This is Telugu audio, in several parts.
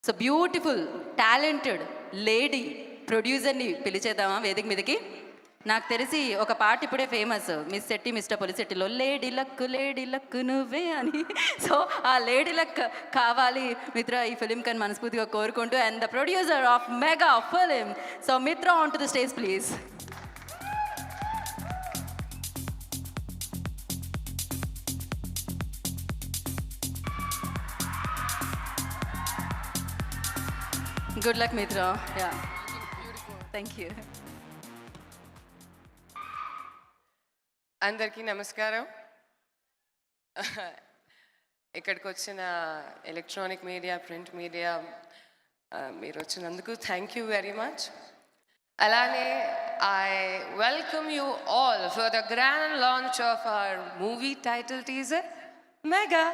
సో బ్యూటిఫుల్ టాలెంటెడ్ లేడీ ప్రొడ్యూసర్ని పిలిచేద్దామా వేదిక మీదకి? నాకు తెలిసి ఒక పాట ఇప్పుడే ఫేమస్, మిస్ శెట్టి మిస్టర్ పొలిశెట్టిలో లేడీ లక్ నువ్వే అని. సో ఆ లేడీ లక్ కావాలి మిత్ర ఈ ఫిలిం కని మనస్ఫూర్తిగా కోరుకుంటూ, and the producer of mega film, so Mitra on to the stage please. Good luck Mitra. Ya, thank you. అందరికీ నమస్కారం. ఇక్కడికి వచ్చిన ఎలక్ట్రానిక్ మీడియా, ప్రింట్ మీడియా, మీరు వచ్చినందుకు థ్యాంక్ యూ వెరీ మచ్. అలానే I welcome you all for the grand launch of our movie title teaser mega.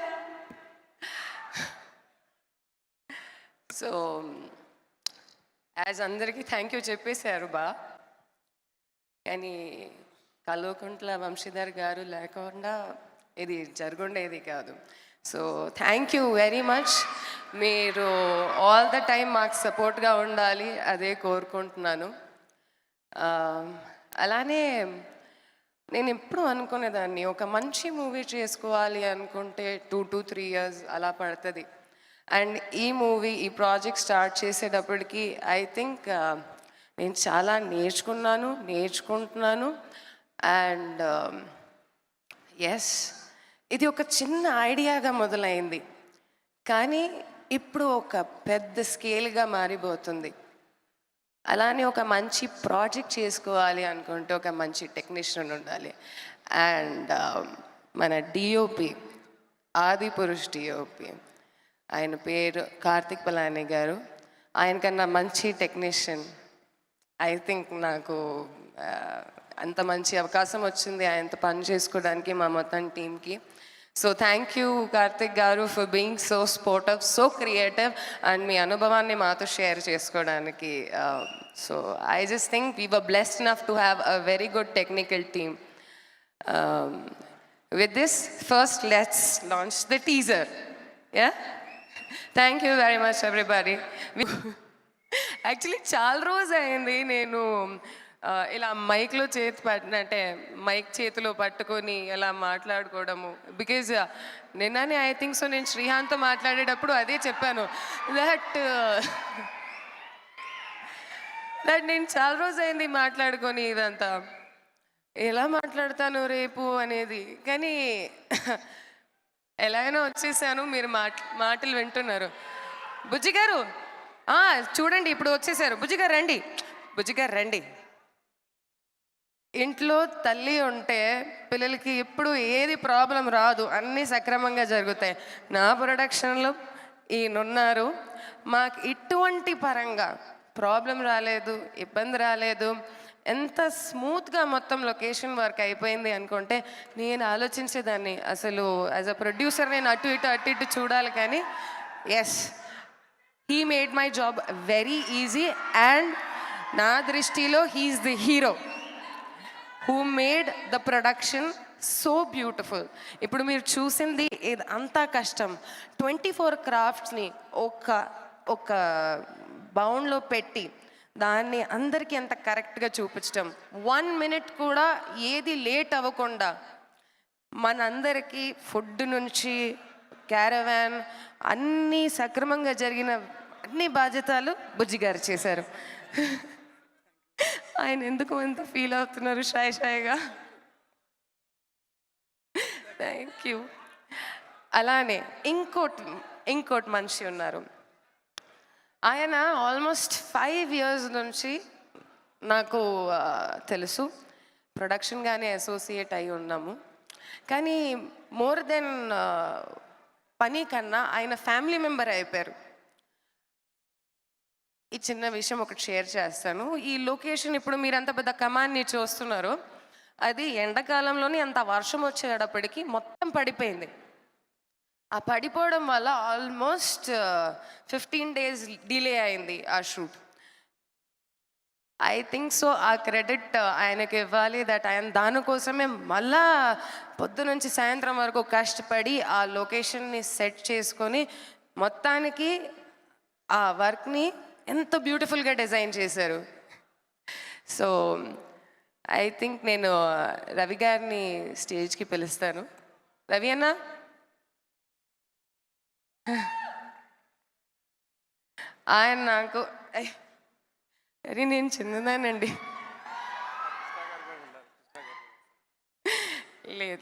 So as అందరికీ థ్యాంక్ యూ చెప్పేశారు బా, కానీ కల్వకుంట్ల వంశీధర్ గారు లేకుండా ఇది జరుగుండేది కాదు. So thank you very much. మీరు ఆల్ ద టైం మాకు సపోర్ట్గా ఉండాలి, అదే కోరుకుంటున్నాను. అలానే నేను ఎప్పుడు అనుకునేదాన్ని, ఒక మంచి మూవీ చేసుకోవాలి అనుకుంటే 2 to 3 years అలా పడుతుంది. అండ్ ఈ మూవీ, ఈ ప్రాజెక్ట్ స్టార్ట్ చేసేటప్పటికి ఐ థింక్ నేను చాలా నేర్చుకుంటున్నాను. అండ్ ఎస్, ఇది ఒక చిన్న ఐడియాగా మొదలైంది, కానీ ఇప్పుడు ఒక పెద్ద స్కేల్గా మారిపోతుంది. అలానే ఒక మంచి ప్రాజెక్ట్ చేసుకోవాలి అనుకుంటే ఒక మంచి టెక్నీషియన్ ఉండాలి. అండ్ మన డిఓపి, ఆదిపురుష్ డిఓపి, ఆయన పేరు కార్తిక్ పలాని గారు. ఆయనకన్నా మంచి టెక్నీషియన్ ఐ థింక్ నాకు అంత మంచి అవకాశం వచ్చింది ఆయనతో పని చేసుకోవడానికి, మా మొత్తం టీమ్కి. So thank you Karthik garu for being so sportive, so creative, and మీ అనుభవాన్ని మాతో షేర్ చేసుకోవడానికి. So I just think we were blessed enough to have a very good technical team. With this first let's launch the teaser. Yeah, thank you very much everybody. Actually చాలా రోజు అయింది నేను ఇలా మైక్లో చేతి పట్టినట్టే, మైక్ చేతిలో పట్టుకొని ఇలా మాట్లాడుకోవడము. బికాజ్ నిన్ననే ఐ థింక్ సో నేను శ్రీహాంత్తో మాట్లాడేటప్పుడు అదే చెప్పాను, దట్ నేను చాలా రోజు అయింది మాట్లాడుకొని, ఇదంతా ఎలా మాట్లాడతాను రేపు అనేది. కానీ ఎలాగైనా వచ్చేసాను, మీరు మాటలు వింటున్నారు. బుజ్జి గారు చూడండి, ఇప్పుడు వచ్చేసారు. బుజ్జి గారు రండి. ఇంట్లో తల్లి ఉంటే పిల్లలకి ఎప్పుడు ఏది ప్రాబ్లం రాదు, అన్నీ సక్రమంగా జరుగుతాయి. నా ప్రొడక్షన్లో ఈయనున్నారు, మాకు ఇటువంటి పరంగా ప్రాబ్లం రాలేదు, ఇబ్బంది రాలేదు. ఎంత స్మూత్గా మొత్తం లొకేషన్ వర్క్ అయిపోయింది అనుకుంటే నేను ఆలోచించేదాన్ని, అసలు యాజ్ అ ప్రొడ్యూసర్ నేను అటు ఇటు చూడాలి. కానీ yes, he made my job very easy. And నా దృష్టిలో he is the hero who made the production so beautiful. ఇప్పుడు మీరు చూసింది ఇది అంతా కష్టం. 24 క్రాఫ్ట్స్ని ఒక బౌండ్లో పెట్టి దాన్ని అందరికీ ఎంత కరెక్ట్గా చూపించడం, 1 minute కూడా ఏది లేట్ అవ్వకుండా మనందరికీ ఫుడ్ నుంచి క్యారవాన్ అన్నీ సక్రమంగా జరిగిన అన్ని బాధ్యతలు బుజ్జి గారు చేశారు. ఆయన ఎందుకు అంత ఫీల్ అవుతున్నారు షాయిగా? Thank you. అలానే ఇంకోటి మనిషి ఉన్నారు. ఆయన ఆల్మోస్ట్ 5 years నుంచి నాకు తెలుసు, ప్రొడక్షన్గానే అసోసియేట్ అయి ఉన్నాము. కానీ మోర్ దెన్ పని కన్నా ఆయన ఫ్యామిలీ మెంబర్ అయిపోయారు. ఈ చిన్న విషయం ఒకటి షేర్ చేస్తాను. ఈ లొకేషన్ ఇప్పుడు మీరు అంత పెద్ద కమాన్ని చూస్తున్నారు, అది ఎండాకాలంలోనే అంత వర్షం వచ్చేటప్పటికి మొత్తం పడిపోయింది. ఆ పడిపోవడం వల్ల ఆల్మోస్ట్ 15 days డిలే అయింది ఆ షూట్. ఐ థింక్ సో ఆ క్రెడిట్ ఆయనకి ఇవ్వాలి, దట్ ఆయన దానికోసమే మళ్ళా పొద్దు నుంచి సాయంత్రం వరకు కష్టపడి ఆ లొకేషన్ని సెట్ చేసుకొని మొత్తానికి ఆ వర్క్ని ఎంత బ్యూటిఫుల్గా డిజైన్ చేశారు. సో ఐ థింక్ నేను రవి గారిని స్టేజ్కి పిలుస్తాను. రవి అన్న, ఆయన నాకు అరే నేను చిన్నదానండి.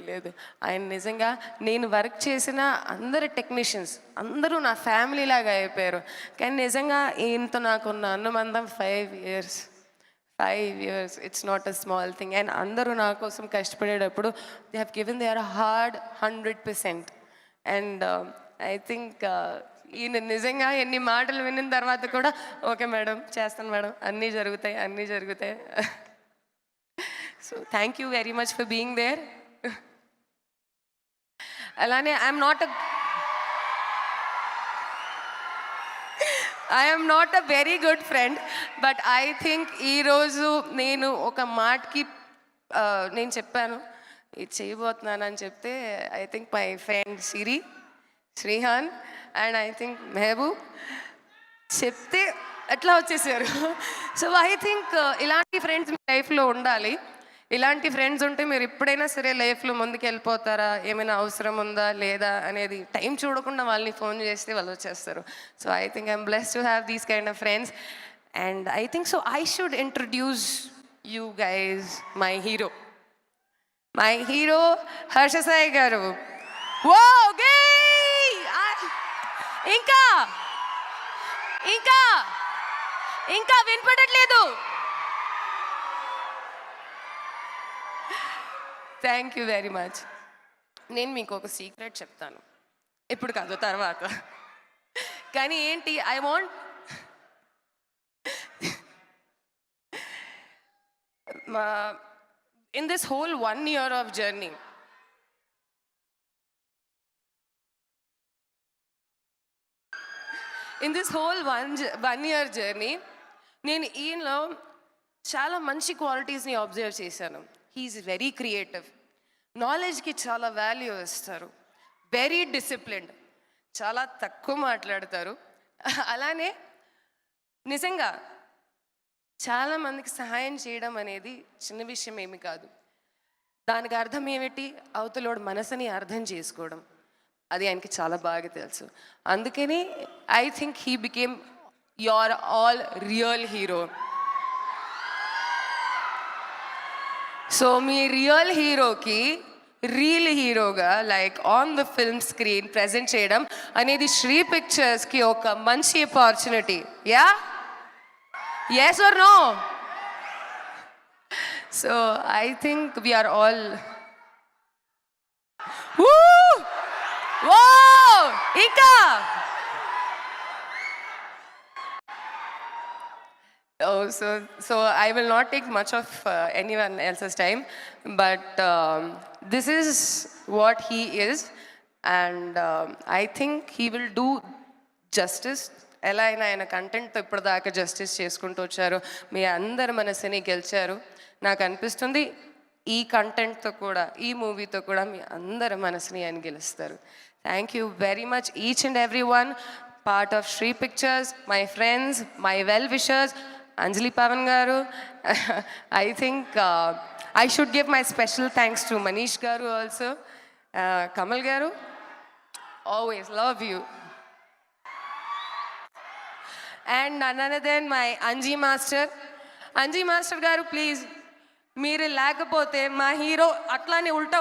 లేదు, ఆయన నిజంగా నేను వర్క్ చేసిన అందరు టెక్నీషియన్స్ అందరూ నా ఫ్యామిలీ లాగా అయిపోయారు. కానీ నిజంగా ఈయనతో నాకున్న అనుబంధం 5 years. It's not a small thing. And అందరూ నా కోసం కష్టపడేటప్పుడు they have given their hard 100%. And I think ఈయన నిజంగా ఎన్ని మాటలు విన్న తర్వాత కూడా ఓకే మేడం, చేస్తాను మేడం, అన్నీ జరుగుతాయి. So thank you very much for being there. అలానే I am not a very good friend, but I think ఈరోజు నేను ఒక మాటకి నేను చెప్పాను ఇది చేయబోతున్నాను అని చెప్తే I think my friend Shrihan and I think Mehboob చెప్తే అట్లా వచ్చేసారు. సో ఐ థింక్ ఇలాంటి ఫ్రెండ్స్ మీ లైఫ్లో ఉండాలి. ఇలాంటి ఫ్రెండ్స్ ఉంటే మీరు ఎప్పుడైనా సరే లైఫ్లో ముందుకు వెళ్ళిపోతారా, ఏమైనా అవసరం ఉందా లేదా అనేది టైం చూడకుండా వాళ్ళని ఫోన్ చేస్తే వాళ్ళు వచ్చేస్తారు. So I think I'm blessed to have these kind of friends. And I think so I should introduce you guys my hero Harsha Sai garu. Okay ఇంకా వినపడట్లేదు. Thank you very much. నేను మీకు ఒక సీక్రెట్ చెప్తాను, ఇప్పుడు కాదు తర్వాత. కానీ ఏంటి, I want in this whole 1 year of journey, in this whole 1 year journey నేను ఈయనలో చాలా మంచి క్వాలిటీస్ని అబ్జర్వ్ చేశాను. హీఈస్ వెరీ క్రియేటివ్, నాలెడ్జ్కి చాలా వాల్యూ ఇస్తారు, వెరీ డిసిప్లిన్డ్, చాలా తక్కువ మాట్లాడతారు. అలానే నిజంగా చాలామందికి సహాయం చేయడం అనేది చిన్న విషయం ఏమి కాదు. దానికి అర్థం ఏమిటి, అవతలోడు మనసుని అర్థం చేసుకోవడం, అది ఆయనకి చాలా బాగా తెలుసు. అందుకని I think he became your all real hero. So me real హీరోకి రీల్ హీరోగా like on the film screen present చేయడం అనేది శ్రీ పిక్చర్స్కి ఒక మంచి opportunity. Yeah, yes or no? So I think we are all Ika. Oh, so I will not take much of anyone else's time, but this is what he is, and I think he will do justice. ఎలా అయినా ఆయన కంటెంట్తో ఇప్పటిదాకా జస్టిస్ చేసుకుంటూ వచ్చారు, మీ అందరి మనసుని గెలిచారు. నాకు అనిపిస్తుంది ఈ కంటెంట్తో కూడా, ఈ మూవీతో కూడా మీ అందరి మనసుని ఆయన గెలుస్తారు. Thank you very much each and every one part of Sri Pictures, my friends, my well wishers, Anjali Pavan garu. I think I should give my special thanks to Manish garu also. Kamal garu, always love you. And none other than my Anji master garu, please మీరు లేకపోతే మా హీరో అట్లానే ఉల్టా